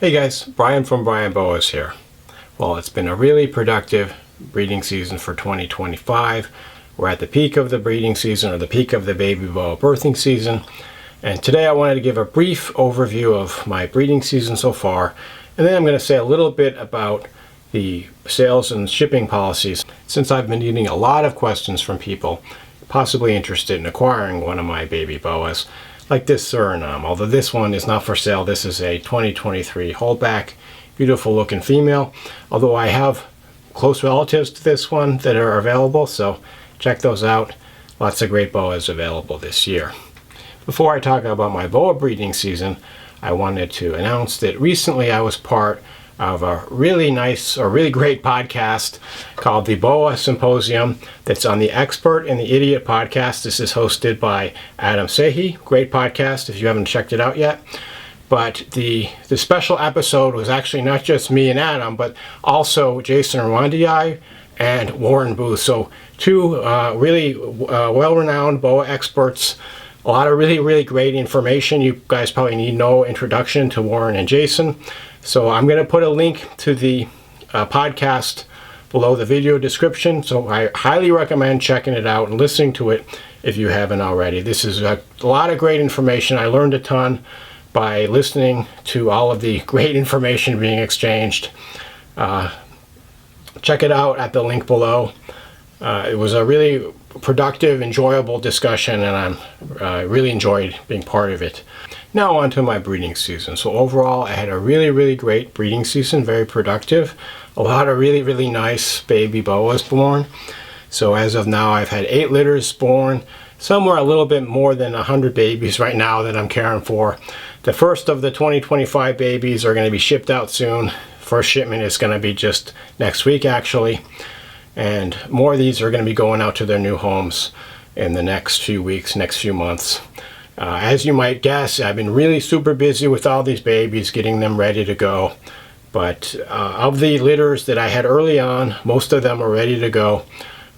Hey guys, Brian from Boas here. Well, it's been a really productive breeding season for 2025. We're at the peak of the breeding season, or the peak of the baby boa birthing season. And today I wanted to give a brief overview of my breeding season so far. And then I'm going to say a little bit about the sales and shipping policies, since I've been getting a lot of questions from people possibly interested in acquiring one of my baby boas, like this Suriname. Although this one is not for sale, this is a 2023 holdback, beautiful looking female. Although I have close relatives to this one that are available, so check those out. Lots of great boas available this year. Before I talk about my boa breeding season, I wanted to announce that recently I was part of a really nice or really great podcast called the Boa Symposium that's on the Expert and the Idiot podcast. This is hosted by Adam Sehi. Great podcast if you haven't checked it out yet. But the special episode was actually not just me and Adam, but also Jason Rwandiai and Warren Booth. So two really well-renowned boa experts. A lot of really great information. You guys probably need no introduction to Warren and Jason. So I'm going to put a link to the podcast below the video description. So I highly recommend checking it out and listening to it if you haven't already. This is a lot of great information. I learned a ton by listening to all of the great information being exchanged. Check it out at the link below. It was a really productive, enjoyable discussion, and I really enjoyed being part of it. Now on to my breeding season. So overall, I had a really great breeding season, very productive. A lot of really nice baby boas born. So as of now, I've had 8 litters born, somewhere a little bit more than 100 babies right now that I'm caring for. The first of the 2025 babies are going to be shipped out soon. First shipment is going to be just next week, actually. And more of these are going to be going out to their new homes in the next few weeks, next few months. As you might guess, I've been really super busy with all these babies, getting them ready to go. But of the litters that I had early on, most of them are ready to go.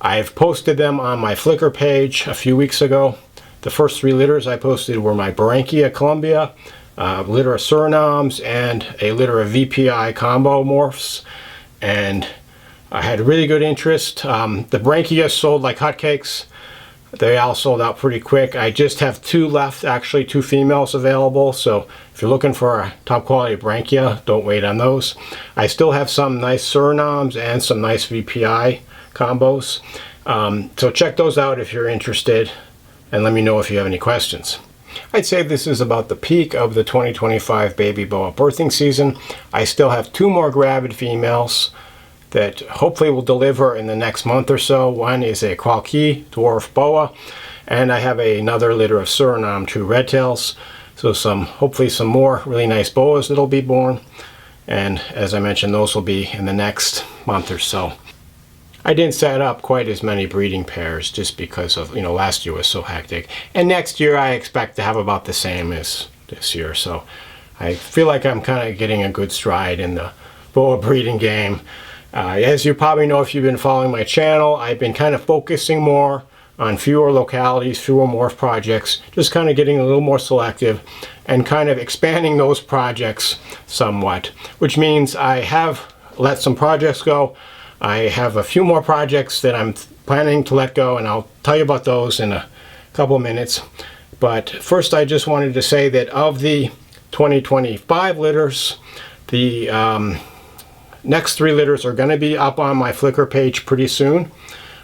I've posted them on my Flickr page a few weeks ago. The first 3 litters I posted were my Barranquilla Columbia, a litter of Surinames, and a litter of VPI combo morphs. And I had really good interest. The Barranquilla sold like hotcakes. They all sold out pretty quick. I just have 2 left, actually 2 females available. So if you're looking for a top quality Barranquilla, don't wait on those. I still have some nice Surinames and some nice VPI combos. So check those out if you're interested, and let me know if you have any questions. I'd say this is about the peak of the 2025 baby boa birthing season. I still have 2 more gravid females that hopefully will deliver in the next month or so. One is a Qualquis dwarf boa, and I have another litter of Suriname 2 red tails. So hopefully some more really nice boas that'll be born. And as I mentioned, those will be in the next month or so. I didn't set up quite as many breeding pairs just because of, last year was so hectic. And next year I expect to have about the same as this year. So I feel like I'm kind of getting a good stride in the boa breeding game. As you probably know if you've been following my channel, I've been kind of focusing more on fewer localities, fewer morph projects, just kind of getting a little more selective and kind of expanding those projects somewhat, which means I have let some projects go. I have a few more projects that I'm planning to let go, and I'll tell you about those in a couple of minutes. But first, I just wanted to say that of the 2025 litters, the next 3 litters are going to be up on my Flickr page pretty soon.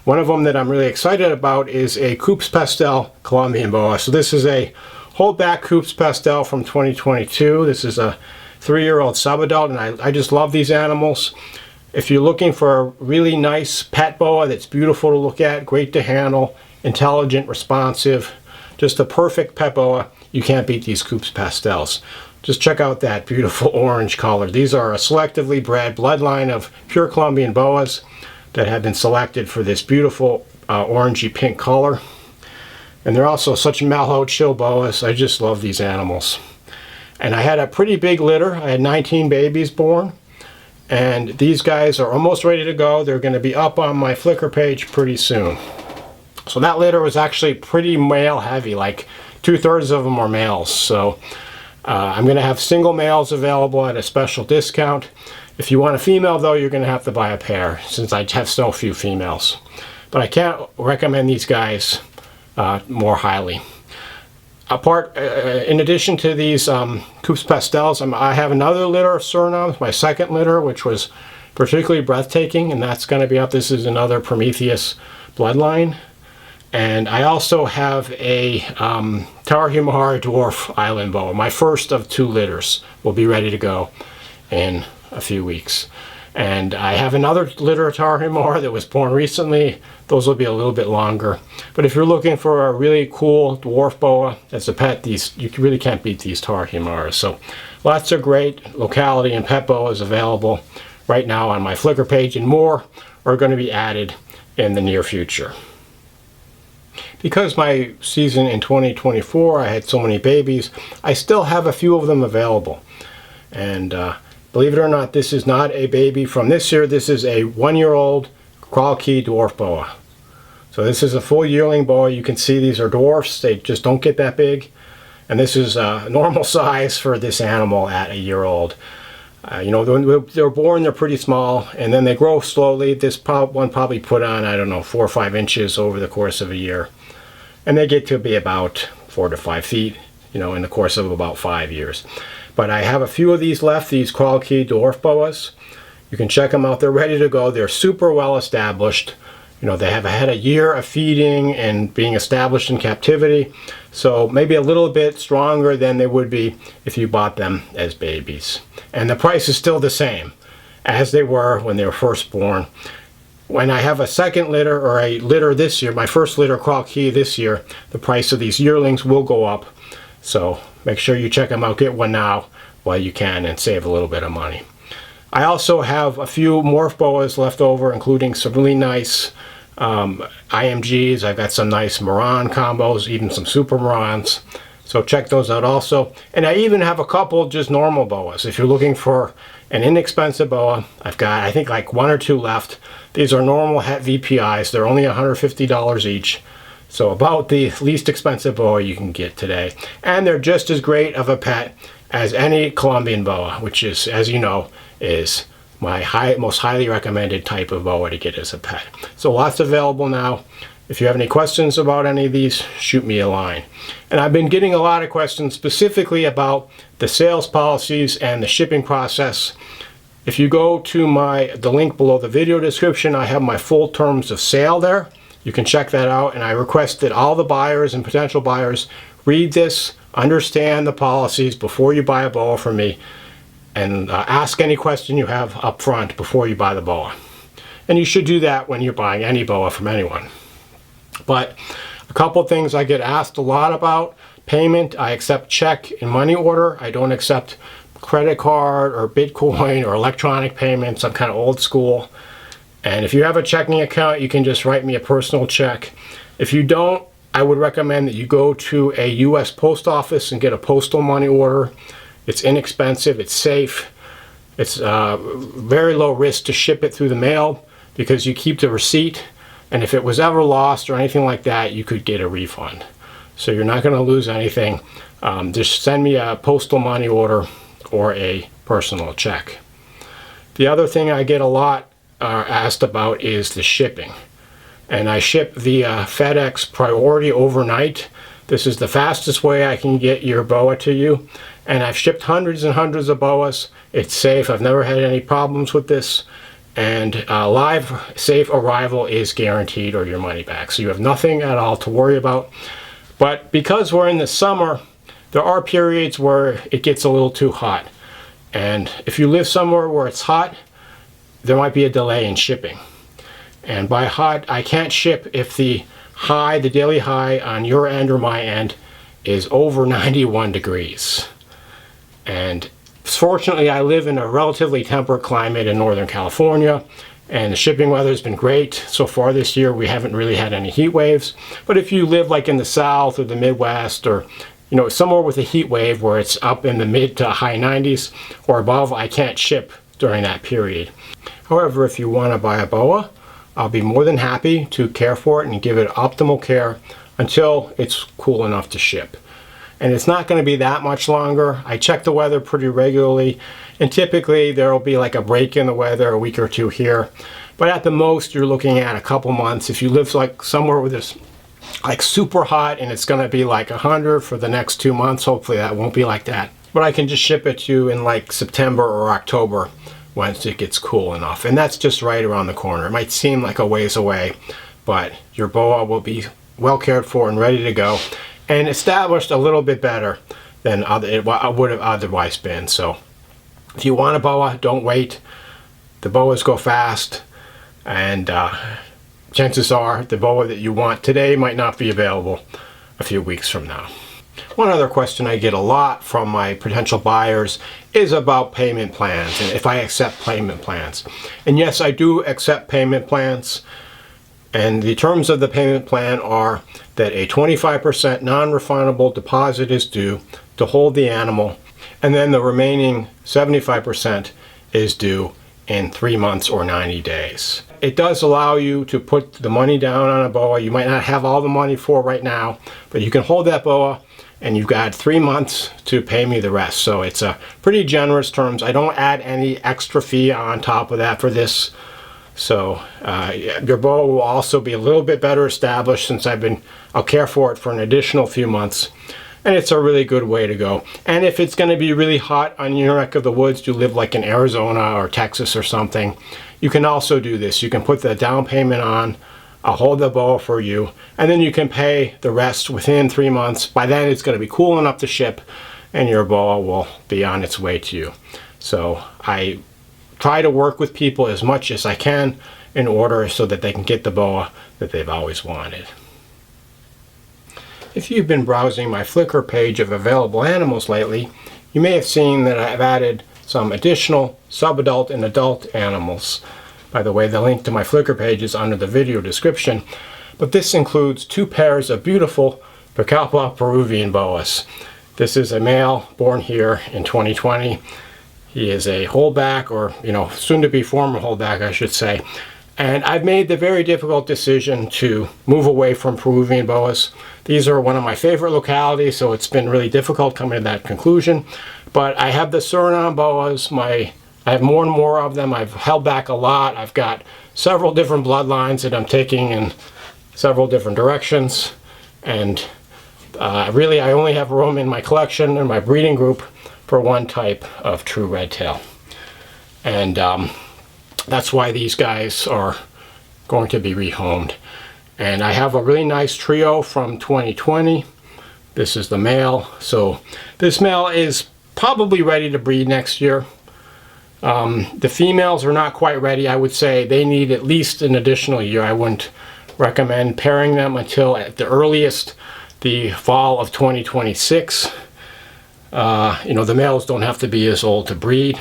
One of them that I'm really excited about is a Coups Pastel Colombian boa. So this is a holdback Coups Pastel from 2022. This is a 3-year-old subadult, and I just love these animals. If you're looking for a really nice pet boa that's beautiful to look at, great to handle, intelligent, responsive, just a perfect pet boa, you can't beat these Coups Pastels. Just check out that beautiful orange color. These are a selectively bred bloodline of pure Colombian boas that have been selected for this beautiful orangey pink color. And they're also such mellow, chill boas. I just love these animals. And I had a pretty big litter. I had 19 babies born. And these guys are almost ready to go. They're going to be up on my Flickr page pretty soon. So that litter was actually pretty male heavy, like 2/3 of them are males. So I'm going to have single males available at a special discount. If you want a female though, you're going to have to buy a pair since I have so few females. But I can't recommend these guys more highly. In addition to these Coups Pastels, I have another litter of Surinames, my second litter, which was particularly breathtaking, and that's going to be up. This is another Prometheus bloodline. And I also have a Tarahumara Dwarf Island Boa. My first of 2 litters will be ready to go in a few weeks. And I have another litter of Tarahumara that was born recently. Those will be a little bit longer. But if you're looking for a really cool dwarf boa as a pet, you really can't beat these Tarahumaras. So lots of great locality and pet boas available right now on my Flickr page, and more are going to be added in the near future. Because my season in 2024, I had so many babies, I still have a few of them available. And believe it or not, this is not a baby from this year. This is a 1-year-old Qualkey dwarf boa. So this is a full yearling boa. You can see these are dwarfs. They just don't get that big. And this is normal size for this animal at a year old. You know, when they're born, they're pretty small, and then they grow slowly. This one probably put on, I don't know, 4 or 5 inches over the course of a year. And they get to be about 4 to 5 feet, you know, in the course of about 5 years. But I have a few of these left, these Qualkey dwarf boas. You can check them out. They're ready to go. They're super well established. You know, they have had a year of feeding and being established in captivity. So maybe a little bit stronger than they would be if you bought them as babies. And the price is still the same as they were when they were first born. When I have a second litter, or a litter this year, my first litter Qualkey this year, the price of these yearlings will go up. So make sure you check them out. Get one now while you can and save a little bit of money. I also have a few morph boas left over, including some really nice IMGs. I've got some nice Moran combos, even some Super Morans. So check those out also. And I even have a couple just normal boas. If you're looking for an inexpensive boa, I've got, I think, like 1 or 2 left. These are normal het VPIs. They're only $150 each. So about the least expensive boa you can get today. And they're just as great of a pet as any Colombian boa, which is, as you know, is my most highly recommended type of boa to get as a pet. So lots available now. If you have any questions about any of these, shoot me a line. And I've been getting a lot of questions specifically about the sales policies and the shipping process. If you go to the link below the video description, I have my full terms of sale there. You can check that out, and I request that all the buyers and potential buyers read this, understand the policies before you buy a boa from me, and ask any question you have up front before you buy the boa. And you should do that when you're buying any boa from anyone. But a couple things I get asked a lot about: payment. I accept check and money order. I don't accept credit card or Bitcoin or electronic payments. I'm kind of old school. And if you have a checking account, you can just write me a personal check. If you don't, I would recommend that you go to a U.S. post office and get a postal money order. It's inexpensive, it's safe, it's very low risk to ship it through the mail because you keep the receipt, and if it was ever lost or anything like that, you could get a refund. So you're not going to lose anything. Just send me a postal money order or a personal check. The other thing I get a lot asked about is the shipping. And I ship via FedEx Priority overnight. This is the fastest way I can get your boa to you. And I've shipped hundreds and hundreds of boas. It's safe. I've never had any problems with this. And live safe arrival is guaranteed, or your money back. So you have nothing at all to worry about. But because we're in the summer, there are periods where it gets a little too hot. And if you live somewhere where it's hot, there might be a delay in shipping. And by hot, I can't ship if the daily high on your end or my end is over 91 degrees. And fortunately, I live in a relatively temperate climate in Northern California, and the shipping weather has been great. So far this year, we haven't really had any heat waves. But if you live like in the South or the Midwest, or somewhere with a heat wave where it's up in the mid to high 90s or above, I can't ship during that period. However, if you want to buy a boa, I'll be more than happy to care for it and give it optimal care until it's cool enough to ship. and it's not going to be that much longer. I check the weather pretty regularly, and typically there will be like a break in the weather, a week or two here. But at the most, you're looking at a couple months. If you live like somewhere where it's like super hot and it's going to be like 100 for the next 2 months, hopefully that won't be like that. But I can just ship it to you in like September or October once it gets cool enough. And that's just right around the corner. It might seem like a ways away, but your boa will be well cared for and ready to go and established a little bit better than it would have otherwise been. So if you want a boa, don't wait. The boas go fast, and chances are the boa that you want today might not be available a few weeks from now. One other question I get a lot from my potential buyers is about payment plans and if I accept payment plans. And yes, I do accept payment plans. And the terms of the payment plan are that a 25% non-refundable deposit is due to hold the animal, and then the remaining 75% is due in 3 months or 90 days. It does allow you to put the money down on a boa. You might not have all the money for right now, but you can hold that boa and you've got 3 months to pay me the rest. So it's a pretty generous terms. I don't add any extra fee on top of that for this. So your boa will also be a little bit better established since I'll care for it for an additional few months. And it's a really good way to go. And if it's going to be really hot on your neck of the woods, you live like in Arizona or Texas or something, you can also do this. You can put the down payment on, I'll hold the boa for you, and then you can pay the rest within 3 months. By then it's going to be cool enough to ship, and your boa will be on its way to you. So I try to work with people as much as I can in order so that they can get the boa that they've always wanted. If you've been browsing my Flickr page of available animals lately, you may have seen that I've added some additional subadult and adult animals. By the way, the link to my Flickr page is under the video description, but this includes 2 pairs of beautiful Pucallpa Peruvian boas. This is a male born here in 2020. He is a holdback, or soon to be former holdback, I should say. And I've made the very difficult decision to move away from Peruvian boas. These are one of my favorite localities, so it's been really difficult coming to that conclusion. But I have the Suriname boas. I have more and more of them. I've held back a lot. I've got several different bloodlines that I'm taking in several different directions. And really, I only have room in my collection and my breeding group for one type of true red tail. And that's why these guys are going to be rehomed. And I have a really nice trio from 2020. This is the male. So this male is probably ready to breed next year. The females are not quite ready. I would say they need at least an additional year. I wouldn't recommend pairing them until at the earliest the fall of 2026. The males don't have to be as old to breed.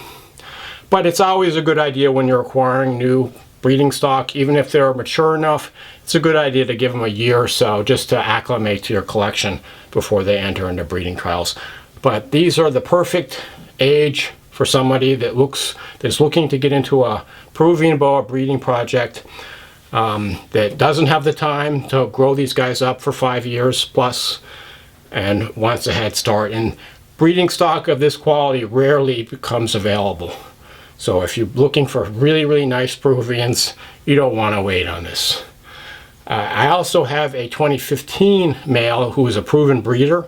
But it's always a good idea when you're acquiring new breeding stock, even if they're mature enough, it's a good idea to give them a year or so just to acclimate to your collection before they enter into breeding trials. But these are the perfect age for somebody that's looking to get into a Peruvian boa breeding project, that doesn't have the time to grow these guys up for 5 years plus and wants a head start. And breeding stock of this quality rarely becomes available. So if you're looking for really, really nice Peruvians, you don't want to wait on this. I also have a 2015 male who is a proven breeder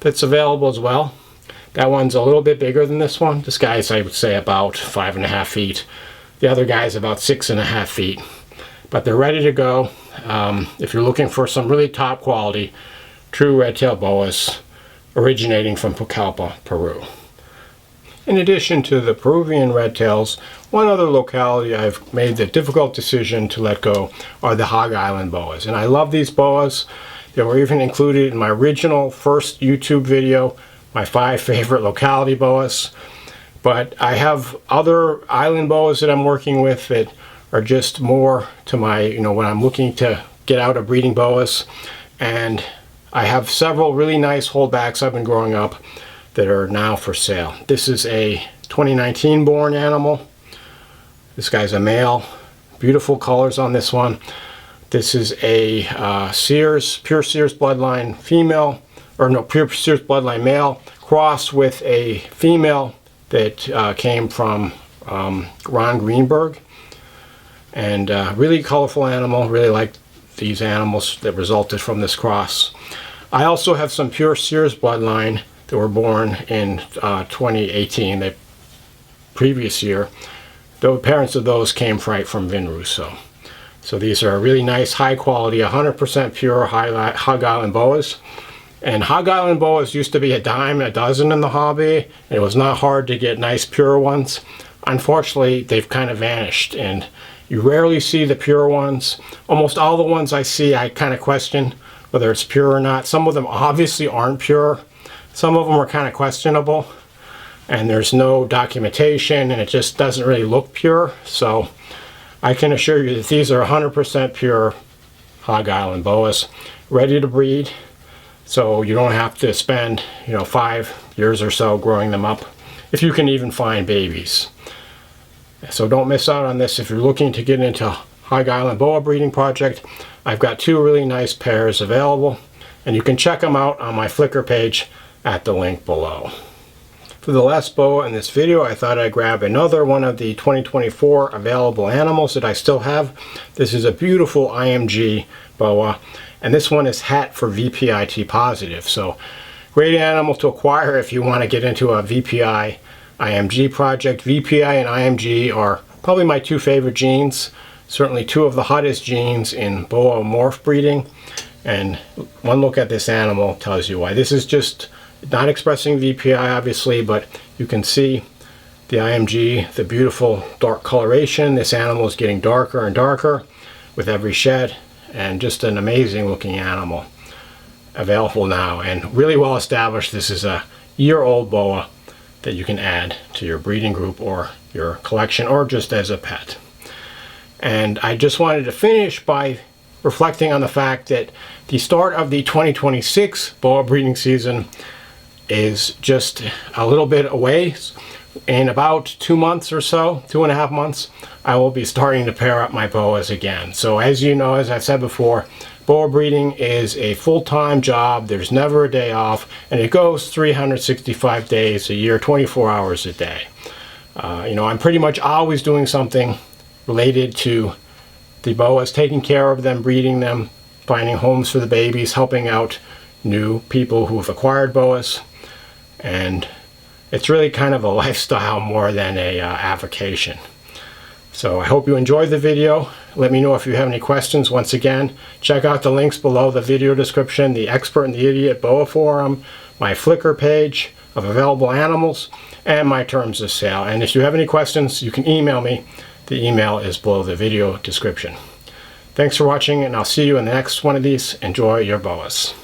that's available as well. That one's a little bit bigger than this one. This guy's, I would say, about 5.5 feet. The other guy's about 6.5 feet. But they're ready to go. If you're looking for some really top quality, true red-tailed boas originating from Pucallpa, Peru. In addition to the Peruvian red-tails, one other locality I've made the difficult decision to let go are the Hog Island boas. And I love these boas. They were even included in my original first YouTube video, my 5 favorite locality boas. But I have other island boas that I'm working with that are just more to my, when I'm looking to get out of breeding boas. And I have several really nice holdbacks I've been growing up that are now for sale. This is a 2019 born animal. This guy's a male. Beautiful colors on this one. This is a pure Sears bloodline female, pure Sears bloodline male, crossed with a female that came from Ron Greenberg. And really colorful animal. Really like these animals that resulted from this cross. I also have some pure Sears bloodline that were born in 2018, the previous year. The parents of those came right from Vinru. So these are really nice, high quality, 100% pure Hog Island Boas. And Hog Island Boas used to be a dime a dozen in the hobby. And it was not hard to get nice pure ones. Unfortunately, they've kind of vanished, and you rarely see the pure ones. Almost all the ones I see, I kind of question whether it's pure or not. Some of them obviously aren't pure. Some of them are kind of questionable, and there's no documentation, and it just doesn't really look pure. So I can assure you that these are 100% pure Hog Island Boas, ready to breed. So you don't have to spend, 5 years or so growing them up, if you can even find babies. So don't miss out on this if you're looking to get into Hog Island Boa breeding project. I've got 2 really nice pairs available, and you can check them out on my Flickr page at the link below. For the last boa in this video, I thought I'd grab another one of the 2024 available animals that I still have. This is a beautiful IMG boa, and this one is hat for VPIT positive. So great animal to acquire if you want to get into a VPI IMG project. VPI and IMG are probably my 2 favorite genes. Certainly 2 of the hottest genes in boa morph breeding. And one look at this animal tells you why. This is just not expressing VPI obviously, but you can see the IMG, the beautiful dark coloration. This animal is getting darker and darker with every shed, and just an amazing looking animal available now and really well established. This is a year-old boa that you can add to your breeding group or your collection, or just as a pet. And I just wanted to finish by reflecting on the fact that the start of the 2026 boa breeding season is just a little bit away. In about 2 months or so, 2.5 months, I will be starting to pair up my boas again. So as you know, as I've said before, boa breeding is a full-time job. There's never a day off, and it goes 365 days a year, 24 hours a day. I'm pretty much always doing something related to the boas, taking care of them, breeding them, finding homes for the babies, helping out new people who have acquired boas. And it's really kind of a lifestyle more than a avocation. So I hope you enjoyed the video. Let me know if you have any questions. Once again, check out the links below the video description, the Expert and the Idiot Boa Forum, my Flickr page of available animals, and my terms of sale. And if you have any questions, you can email me. The email is below the video description. Thanks for watching, and I'll see you in the next one of these. Enjoy your boas.